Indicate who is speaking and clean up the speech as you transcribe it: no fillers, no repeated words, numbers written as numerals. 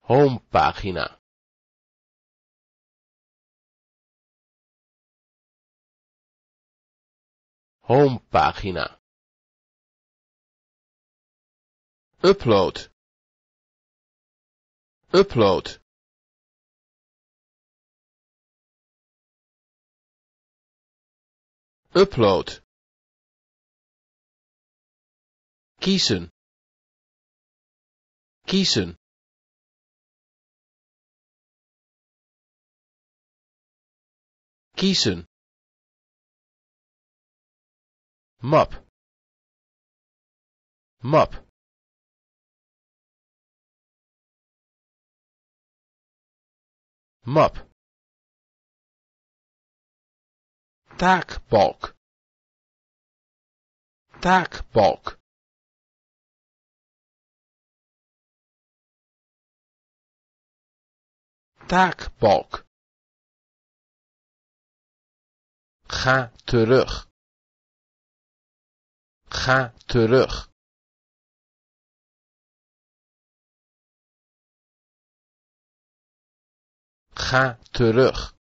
Speaker 1: homepagina, homepagina, upload, upload, upload, kiezen, kiezen, kiezen, map, map, map, taakbalk, taakbalk, taakbalk, ga terug, ga terug, ga terug,